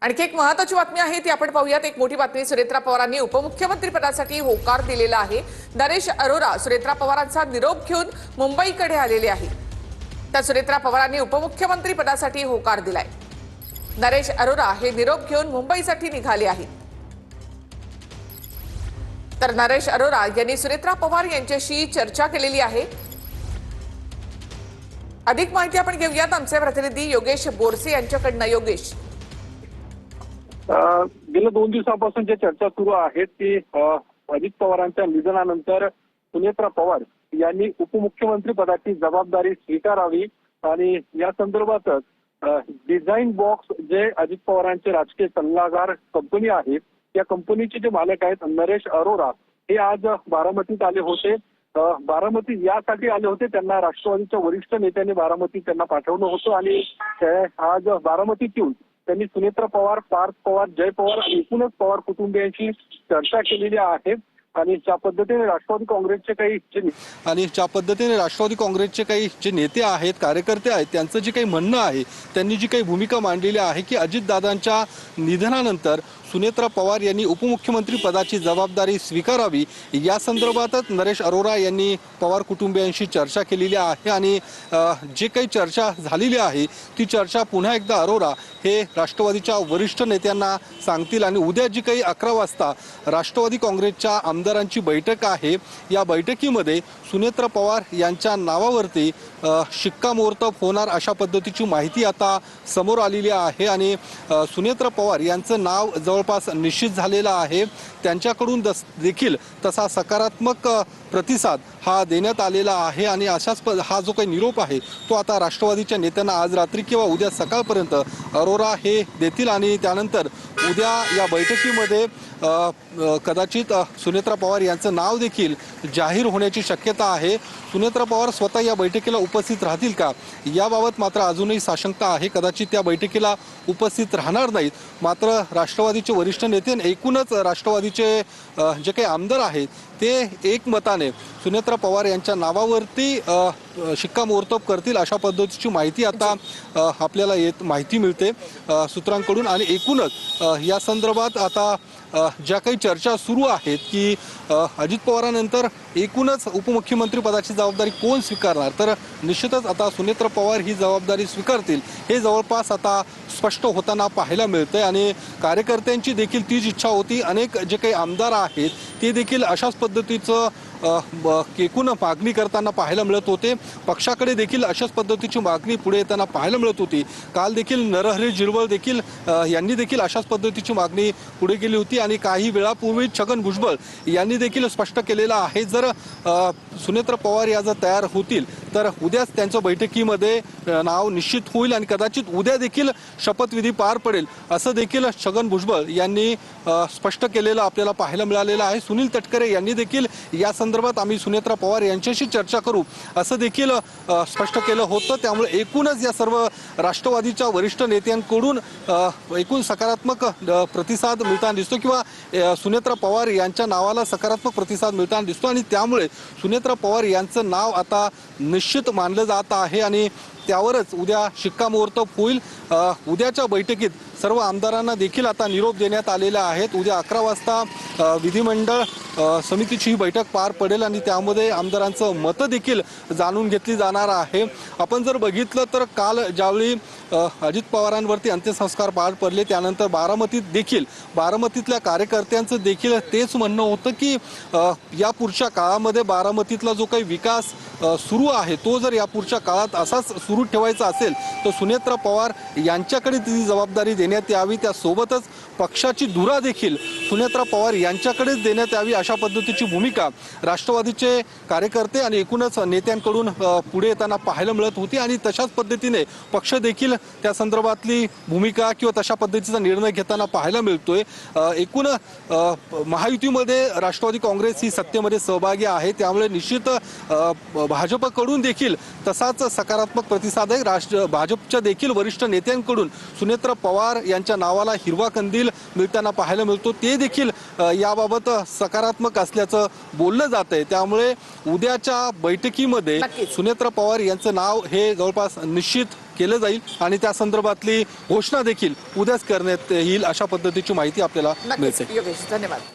आणखी एक महत्त्वाची बातमी आहे ती आपण पाहूयात। एक मोठी बातमी, सुनेत्रा पवारांनी उपमुख्यमंत्री पदासाठी होकार दिलेला आहे। नरेश अरोरा सुनेत्रा पवारांचा निरोप घेऊन मुंबईकडे आलेले आहे। तर सुनेत्रा पवारांनी उपमुख्यमंत्री पदासाठी होकार दिलाय। नरेश अरोरा हे निरोप घेऊन मुंबईसाठी निघाले आहेत। तर नरेश अरोरा यांनी सुनेत्रा पवार यांच्याशी चर्चा केलेली आहे। अधिक माहिती आपण घेऊयात आमचे प्रतिनिधी योगेश बोरसे यांच्याकडून। योगेश, गेल्या 2 दिवसांपासून जे चर्चा सुरू आहे ती अजित पवारांच्या निधनानंतर सुनेत्रा पवार यांनी उपमुख्यमंत्री पदाची जबाबदारी स्वीकारावी आणि या संदर्भातच डिझाइन बॉक्स जे अजित पवारांचे राजकीय सल्लागार कंपनी आहे या कंपनीचे जे मालक आहेत नरेश अरोरा हे आज बारामतीत आले होते। बारामती यासाठी आले होते, त्यांना राष्ट्रवादीच्या वरिष्ठ नेत्यांनी बारामतीत त्यांना पाठवलं होतं आणि आज बारामतीत येऊन त्यांनी सुनेत्रा पवार, पार्थ पवार, जय पवार एकूणच पवार कुटुंबियांशी चर्चा केलेली आहे। आणि ज्या पद्धतीने राष्ट्रवादी काँग्रेसचे काही जे नेते आहेत, कार्यकर्ते आहेत, त्यांचं जे काही म्हणणं आहे, त्यांनी जी काही भूमिका मांडलेली आहे की अजितदादांच्या निधनानंतर सुनेत्रा पवार यांनी उपमुख्यमंत्री पदाची जबाबदारी स्वीकारावी, या संदर्भातच नरेश अरोरा यांनी पवार कुटुंबियांशी चर्चा केलेली आहे। आणि जे काही चर्चा झालेली आहे ती चर्चा पुन्हा एकदा अरोरा हे राष्ट्रवादीच्या वरिष्ठ नेत्यांना सांगतील आणि उद्या जी काही 11 वाजता राष्ट्रवादी काँग्रेसच्या आमदारांची बैठक आहे या बैठकीमध्ये सुनेत्रा पवार यांच्या नावावरती शिक्कामोर्तब होणार अशा पद्धतीची माहिती आता समोर आलेली आहे। आणि सुनेत्रा पवार यांचं नाव जवळपास निश्चित झालेलं आहे। त्यांच्याकडून देखील तसा सकारात्मक प्रतिसाद हा देण्यात आलेला आहे आणि अशाच हा जो काही निरोप आहे तो आता राष्ट्रवादीच्या नेत्यांना आज रात्री किंवा उद्या सकाळपर्यंत अरोरा हे देतील आणि त्यानंतर उद्या या बैठकीमध्ये कदाचित सुनेत्रा पवार यांचं नाव देखील जाहीर होण्याची शक्यता आहे। सुनेत्रा पवार स्वतः या बैठकीला उपस्थित राहतील का याबाबत मात्र अजूनही साशंकता आहे। कदाचित त्या बैठकीला उपस्थित राहणार नाहीत, मात्र राष्ट्रवादीचे वरिष्ठ नेते एकूणच राष्ट्रवादीचे जे काही आमदार आहेत ते एकमताने सुनेत्रा पवार यांच्या नावावरती शिक्कामोर्तब करतील अशा पद्धतीची माहिती आता आपल्याला माहिती मिळते सूत्रांकडून। आणि एकूणच या संदर्भात आता ज्या काही चर्चा सुरू आहेत की अजित पवारांनंतर एकूणच उपमुख्यमंत्री पदाची जबाबदारी कोण स्वीकारणार, तर निश्चितच आता सुनेत्रा पवार ही जबाबदारी स्वीकारतील हे जवळपास आता स्पष्ट होताना पाहायला मिळतंय। आणि कार्यकर्त्यांची देखील तीच इच्छा होती। अनेक जे काही आमदार आहेत ते देखील अशाच पद्धतीचं एकूण मागणी करताना पाहायला मिळत होते। पक्षाकडे देखील अशाच पद्धतीची मागणी पुढे येताना पाहायला मिळत होती। काल देखील नरहरी झिरवळ देखील यांनी देखील अशाच पद्धतीची मागणी पुढे केली होती आणि काही वेळापूर्वी छगन भुजबळ यांनी देखील स्पष्ट केलेलं आहे जर सुनेत्रा पवार या जर तयार होतील तर उद्याच त्यांच्या बैठकीमध्ये नाव निश्चित होईल आणि कदाचित उद्या देखील शपथविधी पार पडेल असं देखील छगन भुजबळ यांनी स्पष्ट केलेलं आपल्याला पाहायला मिळालेलं आहे। सुनील तटकरे यांनी देखील या संदर्भात आम्ही सुनेत्रा पवार यांच्याशी चर्चा करू असं देखील स्पष्ट केलं होतं। त्यामुळे एकूणच या सर्व राष्ट्रवादीच्या वरिष्ठ नेत्यांकडून एकूण सकारात्मक प्रतिसाद मिळताना दिसतो किंवा सुनेत्रा पवार यांच्या नावाला सकारात्मक प्रतिसाद मिळताना दिसतो आणि त्यामुळे सुनेत्रा पवार यांचं नाव आता निश्चित मानलं जात आहे आणि त्यावरच उद्या शिक्कामोर्तब होईल। उद्याच्या बैठकीत सर्व आमदारांना देखील आता निरोप देण्यात आलेला आहे। उद्या 11 वाजता विधिमंडळ समितीची ही बैठक पार पडेल आणि त्यामध्ये आमदारांचं मतं देखील जाणून घेतली जाणार आहे। आपण जर बघितलं तर काल ज्यावेळी अजित पवारांवरती अंत्यसंस्कार पार पडले त्यानंतर बारामतीतल्या कार्यकर्त्यांचं देखील तेच म्हणणं होतं की या पुढच्या काळामध्ये बारामतीतला जो काही विकास सुरू आहे तो जर या पुढच्या काळात असाच सुरू ठेवायचा असेल तर सुनेत्रा पवार यांच्याकडे ती जबाबदारी देण्यात यावी। त्यासोबतच पक्षाची धुरा देखील सुनेत्रा पवार यांच्याकडेच देण्यात यावी अशा पद्धतीची भूमिका राष्ट्रवादीचे कार्यकर्ते आणि एकूणच नेत्यांकडून पुढे येताना पाहायला मिळत होती आणि तशाच पद्धतीने पक्ष देखील त्या संदर्भातली भूमिका किंवा तशा पद्धतीचा निर्णय घेताना पाहायला मिळतोय। एकूण महायुतीमध्ये राष्ट्रवादी काँग्रेस ही सत्तेमध्ये सहभागी आहे त्यामुळे निश्चित भाजपकडून देखील तसाच सकारात्मक प्रतिसाद आहे। भाजपच्या देखील वरिष्ठ नेत्यांकडून सुनेत्रा पवार यांच्या नावाला हिरवा कंदील मिळताना पाहायला मिळतो, ते देखील याबाबत सकारात्मक असल्याचं बोललं जात आहे। त्यामुळे उद्याच्या बैठकीमध्ये सुनेत्रा पवार यांचं नाव हे जवळपास निश्चित केलं जाईल आणि त्या संदर्भातली घोषणा देखील उद्याच करण्यात येईल अशा पद्धतीची माहिती आपल्याला नक्कीच मिळते. योगेश, धन्यवाद.